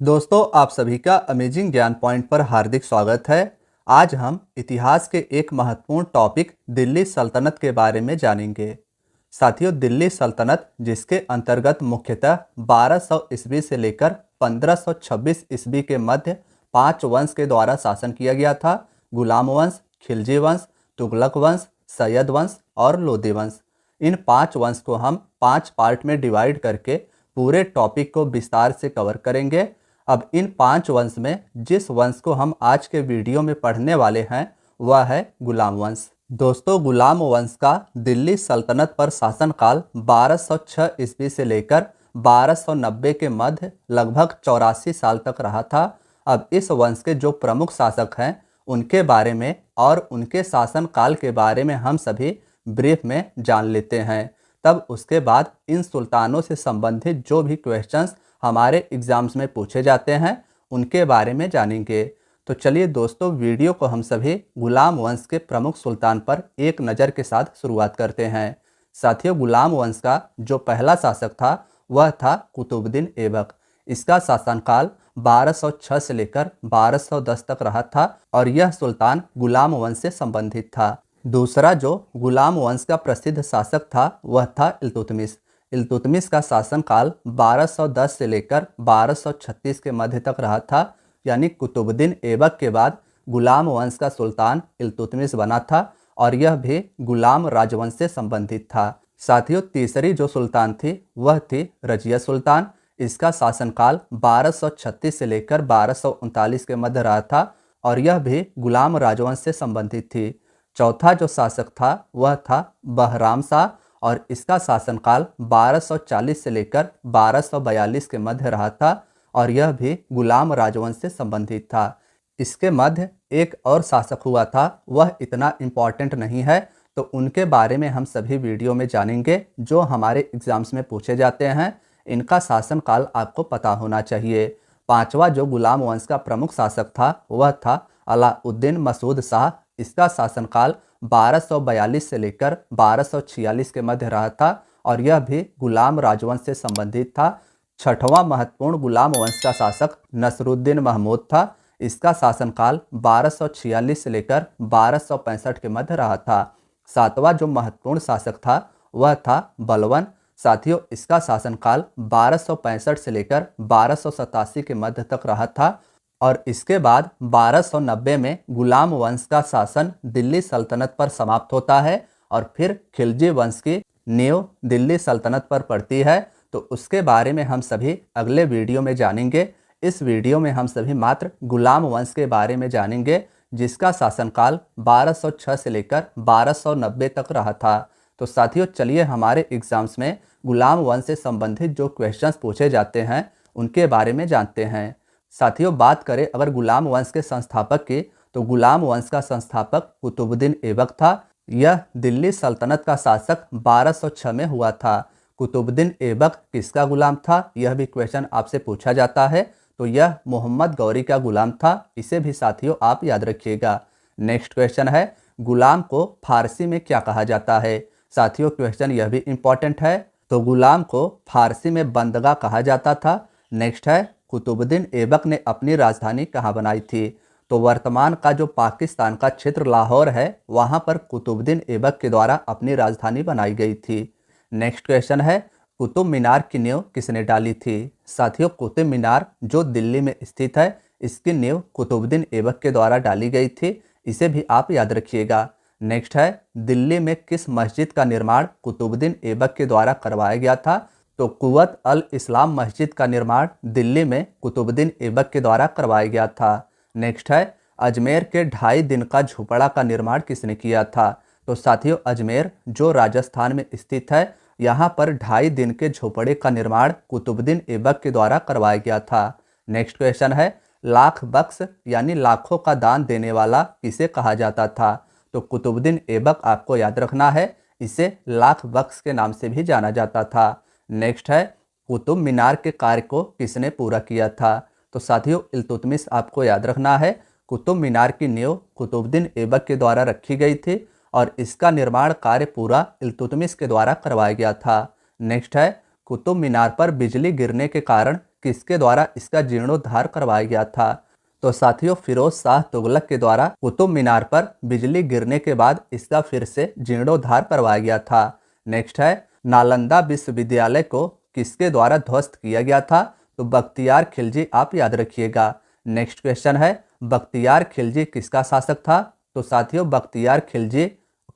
दोस्तों, आप सभी का अमेजिंग ज्ञान पॉइंट पर हार्दिक स्वागत है। आज हम इतिहास के एक महत्वपूर्ण टॉपिक दिल्ली सल्तनत के बारे में जानेंगे। साथियों, दिल्ली सल्तनत जिसके अंतर्गत मुख्यतः 1200 ईस्वी से लेकर 1526 ईस्वी के मध्य 5 वंश के द्वारा शासन किया गया था। गुलाम वंश, खिलजी वंश, तुगलक वंश, सैयद वंश और लोदी वंश। इन 5 वंश को हम 5 पार्ट में डिवाइड करके पूरे टॉपिक को विस्तार से कवर करेंगे। अब इन 5 वंश में जिस वंश को हम आज के वीडियो में पढ़ने वाले हैं वह है गुलाम वंश। दोस्तों, गुलाम वंश का दिल्ली सल्तनत पर शासनकाल 1206 ईस्वी से लेकर 1290 के मध्य लगभग 84 साल तक रहा था। अब इस वंश के जो प्रमुख शासक हैं उनके बारे में और उनके शासनकाल के बारे में हम सभी ब्रीफ में जान लेते हैं। तब उसके बाद इन सुल्तानों से संबंधित जो भी क्वेश्चंस हमारे एग्जाम्स में पूछे जाते हैं उनके बारे में जानेंगे। तो चलिए दोस्तों, वीडियो को हम सभी गुलाम वंश के प्रमुख सुल्तान पर एक नज़र के साथ शुरुआत करते हैं। साथियों, गुलाम वंश का जो पहला शासक था वह था कुतुबुद्दीन ऐबक। इसका शासनकाल 1206 से लेकर 1210 तक रहा था और यह सुल्तान गुलाम वंश से संबंधित था। दूसरा जो गुलाम वंश का प्रसिद्ध शासक था वह था इल्तुतमिश। इल्तुतमिश का शासनकाल 1210 से लेकर 1236 के मध्य तक रहा था। यानी कुतुबुद्दीन ऐबक के बाद गुलाम वंश का सुल्तान इल्तुतमिश बना था और यह भी गुलाम राजवंश से संबंधित था। साथियों, तीसरी जो सुल्तान थी वह थी रजिया सुल्तान। इसका शासनकाल 1236 से लेकर 1239 के मध्य रहा था और यह भी गुलाम राजवंश से संबंधित थी। चौथा जो शासक था वह था बहराम शाह और इसका शासनकाल 1240 से लेकर 1242 के मध्य रहा था और यह भी गुलाम राजवंश से संबंधित था। इसके मध्य एक और शासक हुआ था, वह इतना इम्पॉर्टेंट नहीं है, तो उनके बारे में हम सभी वीडियो में जानेंगे जो हमारे एग्जाम्स में पूछे जाते हैं। इनका शासनकाल आपको पता होना चाहिए। पांचवा जो गुलाम वंश का प्रमुख शासक था वह था अलाउद्दीन मसूद शाह। इसका शासनकाल 1242 से लेकर 1246 के मध्य रहा था और यह भी गुलाम राजवंश से संबंधित था। छठवां महत्वपूर्ण गुलाम वंश का शासक नसरुद्दीन महमूद था। इसका शासनकाल 1246 से लेकर 1265 के मध्य रहा था। सातवां जो महत्वपूर्ण शासक था वह था बलवन। साथियों, इसका शासनकाल 1265 से लेकर 1287 के मध्य तक रहा था और इसके बाद 1290 में गुलाम वंश का शासन दिल्ली सल्तनत पर समाप्त होता है और फिर खिलजी वंश की नींव दिल्ली सल्तनत पर पड़ती है। तो उसके बारे में हम सभी अगले वीडियो में जानेंगे। इस वीडियो में हम सभी मात्र गुलाम वंश के बारे में जानेंगे जिसका शासनकाल 1206 से लेकर 1290 तक रहा था। तो साथियों, चलिए हमारे एग्जाम्स में गुलाम वंश से संबंधित जो क्वेश्चंस पूछे जाते हैं उनके बारे में जानते हैं। साथियों, बात करें अगर गुलाम वंश के संस्थापक की, तो गुलाम वंश का संस्थापक कुतुबुद्दीन ऐबक था। यह दिल्ली सल्तनत का शासक 1206 में हुआ था। कुतुबुद्दीन ऐबक किसका गुलाम था, यह भी क्वेश्चन आपसे पूछा जाता है। तो यह मोहम्मद गौरी का गुलाम था। इसे भी साथियों आप याद रखिएगा। नेक्स्ट क्वेश्चन है, गुलाम को फारसी में क्या कहा जाता है। साथियों, क्वेश्चन यह भी इंपॉर्टेंट है। तो गुलाम को फारसी में बंदगा कहा जाता था। नेक्स्ट है, कुतुबुद्दीन ऐबक ने अपनी राजधानी कहाँ बनाई थी। तो वर्तमान का जो पाकिस्तान का क्षेत्र लाहौर है वहाँ पर कुतुबुद्दीन ऐबक के द्वारा अपनी राजधानी बनाई गई थी। नेक्स्ट क्वेश्चन है, कुतुब मीनार की नींव किसने डाली थी। साथियों, कुतुब मीनार जो दिल्ली में स्थित है इसकी नींव कुतुबुद्दीन ऐबक के द्वारा डाली गई थी। इसे भी आप याद रखिएगा। नेक्स्ट है, दिल्ली में किस मस्जिद का निर्माण कुतुबुद्दीन ऐबक के द्वारा करवाया गया था। तो कुव्वत अल इस्लाम मस्जिद का निर्माण दिल्ली में कुतुबुद्दीन ऐबक के द्वारा करवाया गया था। नेक्स्ट है, अजमेर के 2.5 दिन का झोपड़ा का निर्माण किसने किया था। तो साथियों, अजमेर जो राजस्थान में स्थित है यहाँ पर 2.5 दिन के झोपड़े का निर्माण कुतुबुद्दीन ऐबक के द्वारा करवाया गया था। नेक्स्ट क्वेश्चन है, लाख बख्श यानी लाखों का दान देने वाला किसे कहा जाता था। तो कुतुबुद्दीन ऐबक आपको याद रखना है, इसे लाख बख्श के नाम से भी जाना जाता था। नेक्स्ट है, कुतुब मीनार के कार्य को किसने पूरा किया था। तो साथियों, इल्तुतमिश आपको याद रखना है। कुतुब मीनार की नींव कुतुबुद्दीन ऐबक के द्वारा रखी गई थी और इसका निर्माण कार्य पूरा इल्तुतमिश के द्वारा करवाया गया था। नेक्स्ट है, कुतुब मीनार पर बिजली गिरने के कारण किसके द्वारा इसका जीर्णोद्धार करवाया गया था? तो साथियों फिरोज शाह तुगलक के द्वारा कुतुब मीनार पर बिजली गिरने के बाद इसका फिर से जीर्णोद्धार करवाया गया था। नेक्स्ट है, नालंदा विश्वविद्यालय को किसके द्वारा ध्वस्त किया गया था? तो बख्तियार खिलजी, आप याद रखिएगा। नेक्स्ट क्वेश्चन है, बख्तियार खिलजी किसका शासक था? तो साथियों बख्तियार खिलजी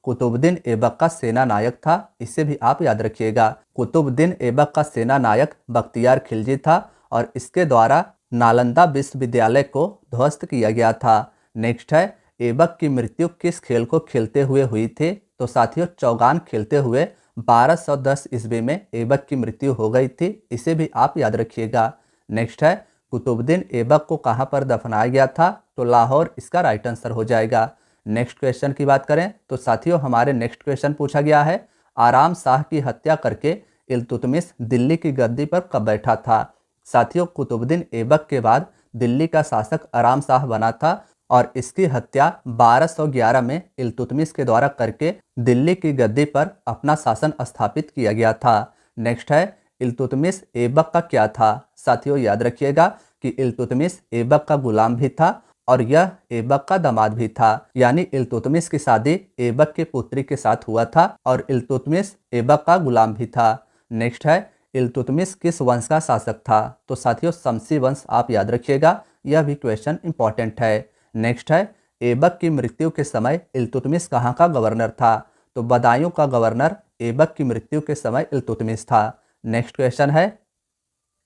कुतुबुद्दीन ऐबक का सेना नायक था, इसे भी आप याद रखिएगा। कुतुबुद्दीन ऐबक का सेना नायक बख्तियार खिलजी था और इसके द्वारा नालंदा विश्वविद्यालय को ध्वस्त किया गया था। नेक्स्ट है, ऐबक की मृत्यु किस खेल को खेलते हुए हुई थी? तो साथियों चौगान खेलते हुए 1210 ईस्वी में ऐबक की मृत्यु हो गई थी, इसे भी आप याद रखिएगा। नेक्स्ट है, कुतुबुद्दीन ऐबक को कहाँ पर दफनाया गया था? तो लाहौर इसका राइट आंसर हो जाएगा। नेक्स्ट क्वेश्चन की बात करें तो साथियों हमारे नेक्स्ट क्वेश्चन पूछा गया है, आराम शाह की हत्या करके इल्तुतमिश दिल्ली की गद्दी पर कब बैठा था? साथियों कुतुबुद्दीन ऐबक के बाद दिल्ली का शासक आराम शाह बना था और इसकी हत्या 1211 में इल्तुतमिश के द्वारा करके दिल्ली की गद्दी पर अपना शासन स्थापित किया गया था। नेक्स्ट है, इल्तुतमिश ऐबक का क्या था? साथियों याद रखिएगा कि इल्तुतमिश ऐबक का गुलाम भी था और यह ऐबक का दामाद भी था, यानी इल्तुतमिश की शादी ऐबक की पुत्री के साथ हुआ था और इल्तुतमिश ऐबक का गुलाम भी था। नेक्स्ट है, इल्तुतमिश किस वंश का शासक था? तो साथियों शमसी वंश, आप याद रखिएगा, यह भी क्वेश्चन इंपॉर्टेंट है। नेक्स्ट है, ऐबक की मृत्यु के समय इल्तुतमिश कहाँ का गवर्नर था? तो बदायूं का गवर्नर ऐबक की मृत्यु के समय इल्तुतमिश था। नेक्स्ट क्वेश्चन है,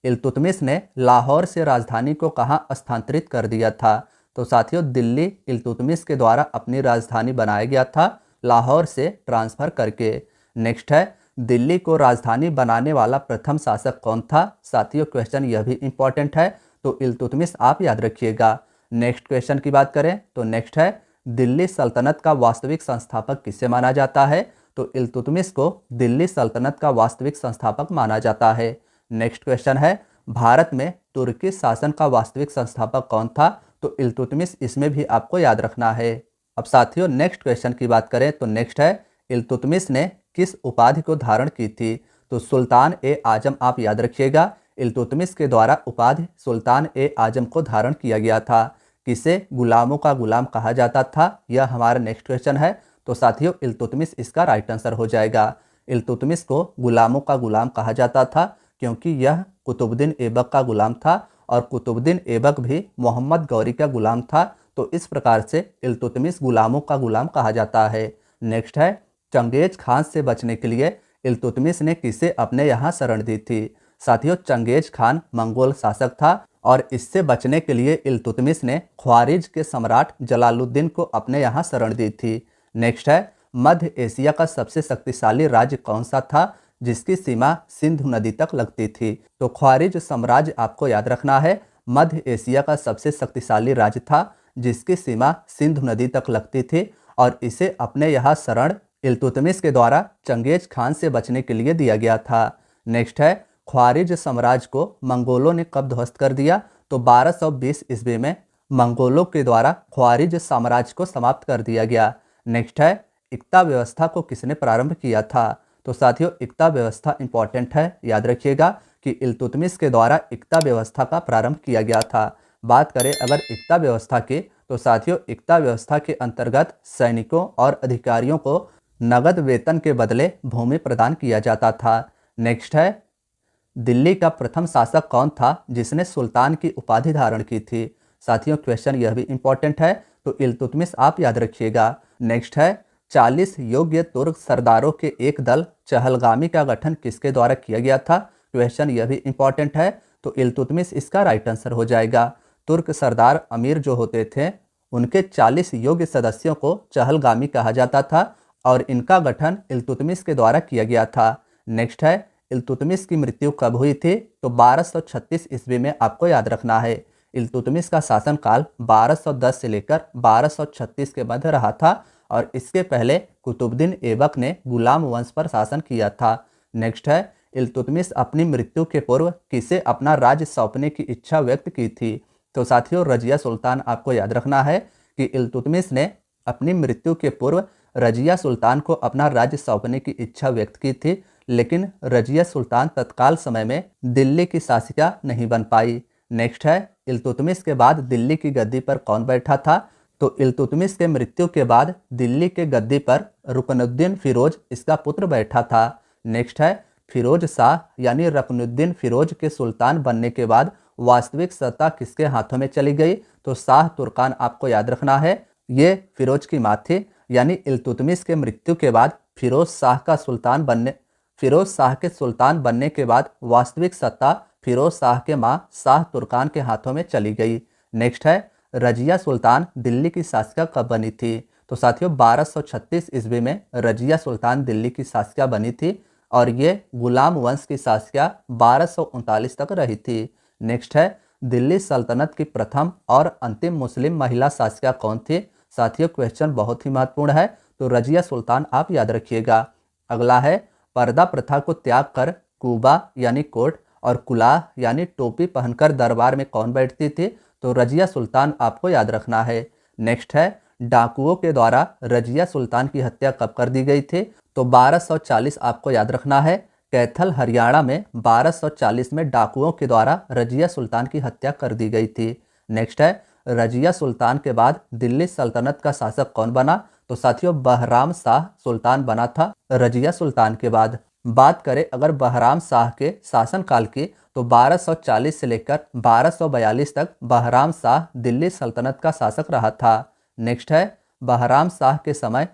इल्तुतमिश ने लाहौर से राजधानी को कहाँ स्थानांतरित कर दिया था? तो साथियों दिल्ली इल्तुतमिश के द्वारा अपनी राजधानी बनाया गया था, लाहौर से ट्रांसफर करके। नेक्स्ट है, दिल्ली को राजधानी बनाने वाला प्रथम शासक कौन था? साथियों क्वेश्चन यह भी इंपॉर्टेंट है, तो इल्तुतमिश आप याद रखिएगा। नेक्स्ट क्वेश्चन की बात करें तो नेक्स्ट है, दिल्ली सल्तनत का वास्तविक संस्थापक किसे माना जाता है? तो इल्तुतमिश को दिल्ली सल्तनत का वास्तविक संस्थापक माना जाता है। नेक्स्ट क्वेश्चन है, भारत में तुर्की शासन का वास्तविक संस्थापक कौन था? तो इल्तुतमिश, इसमें भी आपको याद रखना है। अब साथियों नेक्स्ट क्वेश्चन की बात करें तो नेक्स्ट है, इल्तुतमिश ने किस उपाधि को धारण की थी? तो सुल्तान ए आजम, आप याद रखिएगा। इल्तुतमिश के द्वारा उपाधि सुल्तान ए आजम को धारण किया गया था। किसे गुलामों का गुलाम कहा जाता था? यह हमारा नेक्स्ट क्वेश्चन है, तो साथियों इल्तुतमिश इसका राइट आंसर हो जाएगा। इल्तुतमिश को गुलामों का गुलाम कहा जाता था क्योंकि यह कुतुबुद्दीन ऐबक का गुलाम था और कुतुबुद्दीन ऐबक भी मोहम्मद गौरी का गुलाम था, तो इस प्रकार से इल्तुतमिश गुलामों का गुलाम कहा जाता है। नेक्स्ट है, चंगेज खान से बचने के लिए इल्तुतमिश ने किसे अपने यहाँ शरण दी थी? साथियों चंगेज खान मंगोल शासक था और इससे बचने के लिए इल्तुतमिश ने ख्वारिज के सम्राट जलालुद्दीन को अपने यहाँ शरण दी थी। नेक्स्ट है, मध्य एशिया का सबसे शक्तिशाली राज्य कौन सा था जिसकी सीमा सिंधु नदी तक लगती थी? तो ख्वारिज साम्राज्य आपको याद रखना है, मध्य एशिया का सबसे शक्तिशाली राज्य था जिसकी सीमा सिंधु नदी तक लगती थी और इसे अपने यहाँ शरण इल्तुतमिश के द्वारा चंगेज खान से बचने के लिए दिया गया था। नेक्स्ट है, ख्वारिज साम्राज्य को मंगोलों ने कब ध्वस्त कर दिया? तो 1220 ईस्वी में मंगोलों के द्वारा ख्वारिज साम्राज्य को समाप्त कर दिया गया। नेक्स्ट है, इक्ता व्यवस्था को किसने प्रारंभ किया था? तो साथियों इक्ता व्यवस्था इंपॉर्टेंट है, याद रखिएगा कि इल्तुतमिश के द्वारा इक्ता व्यवस्था का प्रारंभ किया गया था। बात करें अगर इक्ता व्यवस्था की तो साथियों इक्ता व्यवस्था के अंतर्गत सैनिकों और अधिकारियों को नगद वेतन के बदले भूमि प्रदान किया जाता था। नेक्स्ट है, दिल्ली का प्रथम शासक कौन था जिसने सुल्तान की उपाधि धारण की थी? साथियों क्वेश्चन यह भी इंपॉर्टेंट है, तो इल्तुतमिश आप याद रखिएगा। नेक्स्ट है, 40 योग्य तुर्क सरदारों के एक दल चहलगामी का गठन किसके द्वारा किया गया था? क्वेश्चन यह भी इंपॉर्टेंट है, तो इल्तुतमिश इसका राइट आंसर हो जाएगा। तुर्क सरदार अमीर जो होते थे उनके 40 योग्य सदस्यों को चहलगामी कहा जाता था और इनका गठन इल्तुतमिश के द्वारा किया गया था। नेक्स्ट है, इल्तुतमिश की मृत्यु कब हुई थी? तो 1236 ईस्वी में आपको याद रखना है। इल्तुतमिश का शासनकाल 1210 से लेकर 1236 के मध्य रहा था और इसके पहले कुतुबुद्दीन ऐबक ने गुलाम वंश पर शासन किया था। नेक्स्ट है, इल्तुतमिश अपनी मृत्यु के पूर्व किसे अपना राज्य सौंपने की इच्छा व्यक्त की थी? तो साथियों रजिया सुल्तान, आपको याद रखना है कि इल्तुतमिश ने अपनी मृत्यु के पूर्व रजिया सुल्तान को अपना राज्य सौंपने की इच्छा व्यक्त की थी। लेकिन रजिया सुल्तान तत्काल समय में दिल्ली की शासिका नहीं बन पाई। नेक्स्ट है, इल्तुतमिश के बाद दिल्ली की गद्दी पर कौन बैठा था? तो इल्तुतमिश के मृत्यु के बाद दिल्ली के गद्दी पर रुकनुद्दीन फिरोज इसका पुत्र बैठा था। नेक्स्ट है, फिरोज शाह यानी रुकनुद्दीन फिरोज के सुल्तान बनने के बाद वास्तविक सत्ता किसके हाथों में चली गई? तो शाह तुर्कान आपको याद रखना है, ये फिरोज की माँ थी। यानी इल्तुतमिश के मृत्यु के बाद फिरोज शाह के सुल्तान बनने के बाद वास्तविक सत्ता फिरोज शाह के माँ शाह तुर्कान के हाथों में चली गई। नेक्स्ट है, रजिया सुल्तान दिल्ली की शासिका कब बनी थी? तो साथियों 1236 ईस्वी में रजिया सुल्तान दिल्ली की शासिका बनी थी और ये गुलाम वंश की शासिका 1239 तक रही थी। नेक्स्ट है, दिल्ली सल्तनत की प्रथम और अंतिम मुस्लिम महिला शासिका कौन थी? साथियों क्वेश्चन बहुत ही महत्वपूर्ण है, तो रजिया सुल्तान आप याद रखिएगा। अगला है, पर्दा प्रथा को त्याग कर कुबा यानी कोट और कुलाह यानी टोपी पहनकर दरबार में कौन बैठती थी? तो रजिया सुल्तान आपको याद रखना है। नेक्स्ट है, डाकुओं के द्वारा रजिया सुल्तान की हत्या कब कर दी गई थी? तो 1240 आपको याद रखना है। कैथल हरियाणा में 1240 में डाकुओं के द्वारा रजिया सुल्तान की हत्या कर दी गई थी। नेक्स्ट है, रजिया सुल्तान के बाद दिल्ली सल्तनत का शासक कौन बना? तो साथियों बहराम शाह सुल्तान बना था रजिया सुल्तान के बाद। बात करें अगर बहराम शाह के शासनकाल की, तो 1240 से लेकर 1242 तक बहराम शाह दिल्ली सल्तनत का शासक रहा था। नेक्स्ट है, बहराम शाह के समय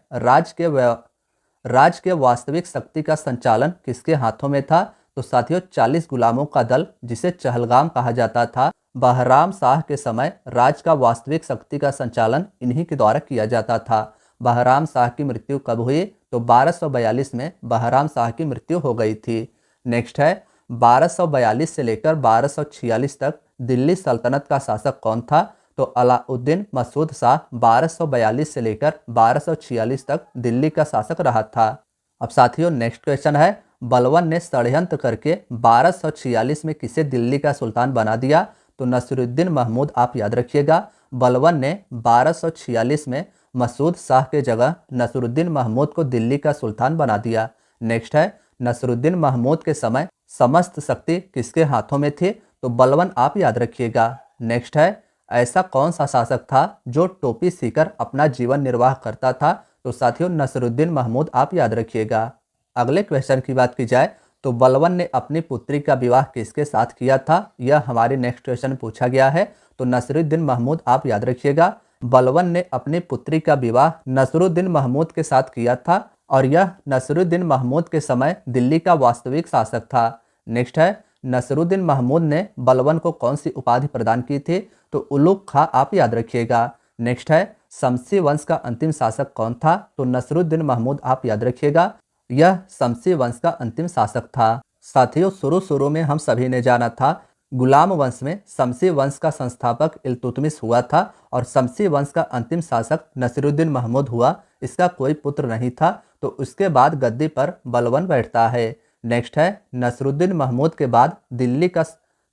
राज्य के वास्तविक शक्ति का संचालन किसके हाथों में था? तो साथियों 40 गुलामों का दल, जिसे चहलगाम कहा जाता था, बहराम शाह के समय राज्य का वास्तविक शक्ति का संचालन इन्हीं के द्वारा किया जाता था। बहराम शाह की मृत्यु कब हुई? तो 1242 में बहराम शाह की मृत्यु हो गई थी। नेक्स्ट है, 1242 से लेकर 1246 तक दिल्ली सल्तनत का शासक कौन था? तो अलाउद्दीन मसूद शाह 1242 से लेकर 1246 तक दिल्ली का शासक रहा था। अब साथियों नेक्स्ट क्वेश्चन है, बलबन ने षड्यंत्र करके 1246 में किसे दिल्ली का सुल्तान बना दिया? तो नसरुद्दीन महमूद आप याद रखिएगा। बलबन ने 1246 में मसूद शाह के जगह नसरुद्दीन महमूद को दिल्ली का सुल्तान बना दिया। नेक्स्ट है, नसरुद्दीन महमूद के समय समस्त शक्ति किसके हाथों में थी? तो बलबन आप याद रखिएगा। नेक्स्ट है, ऐसा कौन सा शासक था जो टोपी सीकर अपना जीवन निर्वाह करता था? तो साथियों नसरुद्दीन महमूद आप याद रखिएगा। अगले क्वेश्चन की बात की जाए तो बलबन ने अपनी पुत्री का विवाह किसके साथ किया था? यह हमारे नेक्स्ट क्वेश्चन पूछा गया है, तो नसरुद्दीन महमूद आप याद रखिएगा। बलबन ने अपनी पुत्री का विवाह नसरुद्दीन महमूद के साथ किया था और यह नसरुद्दीन महमूद के समय दिल्ली का वास्तविक शासक था। नेक्स्ट है, नसरुद्दीन महमूद ने बलबन को कौन सी उपाधि प्रदान की थी? तो उलुग खां आप याद रखिएगा। नेक्स्ट है, शमसी वंश का अंतिम शासक कौन था? तो नसरुद्दीन महमूद आप याद रखिएगा। यह शमसी वंश का अंतिम शासक था। साथियों शुरू में हम सभी ने जाना था गुलाम वंश में शमसी वंश का संस्थापक इल्तुतमिश हुआ था और शमसी वंश का अंतिम शासक नसरुद्दीन महमूद हुआ। इसका कोई पुत्र नहीं था, तो उसके बाद गद्दी पर बलबन बैठता है। नेक्स्ट है, नसरुद्दीन महमूद के बाद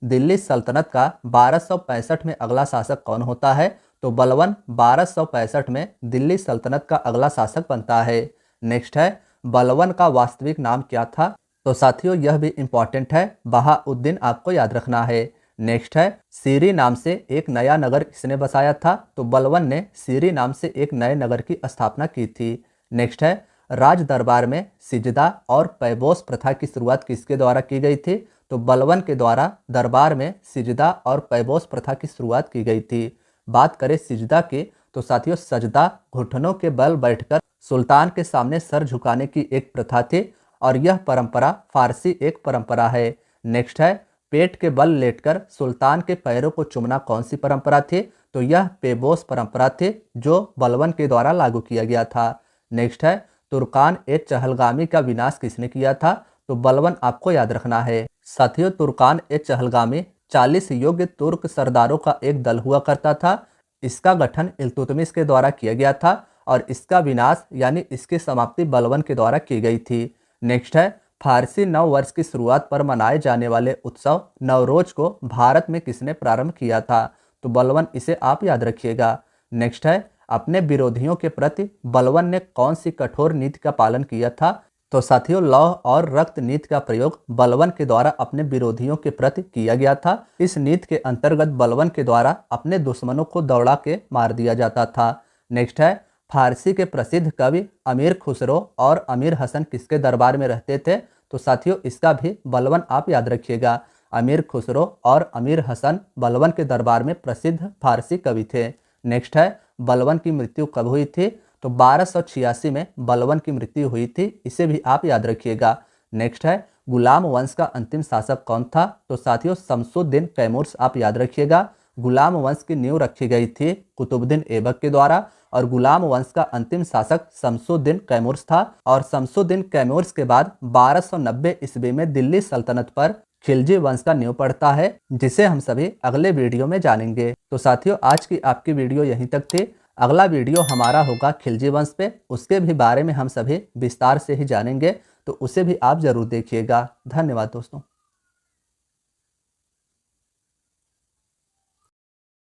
दिल्ली सल्तनत का 1265 में अगला शासक कौन होता है? तो बलबन 1265 में दिल्ली सल्तनत का अगला शासक बनता है। नेक्स्ट है, बलबन का वास्तविक नाम क्या था? तो साथियों यह भी इंपॉर्टेंट है, बहाउद्दीन आपको याद रखना है। नेक्स्ट है, सीरी नाम से एक नया नगर किसने बसाया था? तो बलबन ने सीरी नाम से एक नए नगर की स्थापना की थी। नेक्स्ट है, राज दरबार में सिजदा और पैबोस प्रथा की शुरुआत किसके द्वारा की गई थी? तो बलबन के द्वारा दरबार में सिजदा और पैबोस प्रथा की शुरुआत की गई थी। बात करें सिजदा की, तो साथियों सजदा घुटनों के बल बैठकर सुल्तान के सामने सर झुकाने की एक प्रथा थी और यह परंपरा फारसी एक परंपरा है। नेक्स्ट है, पेट के बल लेटकर सुल्तान के पैरों को चूमना कौन सी परंपरा थी? तो यह पेबोस परंपरा थी जो बलबन के द्वारा लागू किया गया था। नेक्स्ट है, तुर्कान ए चहलगामी का विनाश किसने किया था? तो बलबन आपको याद रखना है। साथियों तुर्कान ए चहलगामी 40 योग्य तुर्क सरदारों का एक दल हुआ करता था। इसका गठन इल्तुतमिश के द्वारा किया गया था और इसका विनाश यानी इसकी समाप्ति बलबन के द्वारा की गई थी। नेक्स्ट है, फारसी नव वर्ष की शुरुआत पर मनाए जाने वाले उत्सव नवरोज को भारत में किसने प्रारंभ किया था? तो बलबन, इसे आप याद रखिएगा। नेक्स्ट है, अपने विरोधियों के प्रति बलबन ने कौन सी कठोर नीति का पालन किया था? तो साथियों, लौह और रक्त नीति का प्रयोग बलवन के द्वारा अपने विरोधियों के प्रति किया गया था। इस नीति के अंतर्गत बलवन के द्वारा अपने दुश्मनों को दौड़ा के मार दिया जाता था। नेक्स्ट है, फारसी के प्रसिद्ध कवि अमीर खुसरो और अमीर हसन किसके दरबार में रहते थे? तो साथियों, इसका भी बलवन आप याद रखिएगा। अमीर खुसरो और अमीर हसन बलवन के दरबार में प्रसिद्ध फारसी कवि थे। नेक्स्ट है, बलवन की मृत्यु कब हुई थी? तो 1286 में बलवन की मृत्यु हुई थी, इसे भी आप याद रखिएगा। नेक्स्ट है, गुलाम वंश का अंतिम शासक कौन था? तो साथियों, शमसुद्दीन तैमूर आप याद रखिएगा। गुलाम वंश की नींव रखी गई थी कुतुबुद्दीन ऐबक के द्वारा और गुलाम वंश का अंतिम शासक शमसुद्दीन तैमूर था। और शमसुद्दीन तैमूर के बाद 1290 ईस्वी में दिल्ली सल्तनत पर खिलजी वंश का नींव पड़ता है, जिसे हम सभी अगले वीडियो में जानेंगे। तो साथियों, आज की आपकी वीडियो यहीं तक थी। अगला वीडियो हमारा होगा खिलजी वंश पे, उसके भी बारे में हम सभी विस्तार से ही जानेंगे, तो उसे भी आप जरूर देखिएगा। धन्यवाद दोस्तों।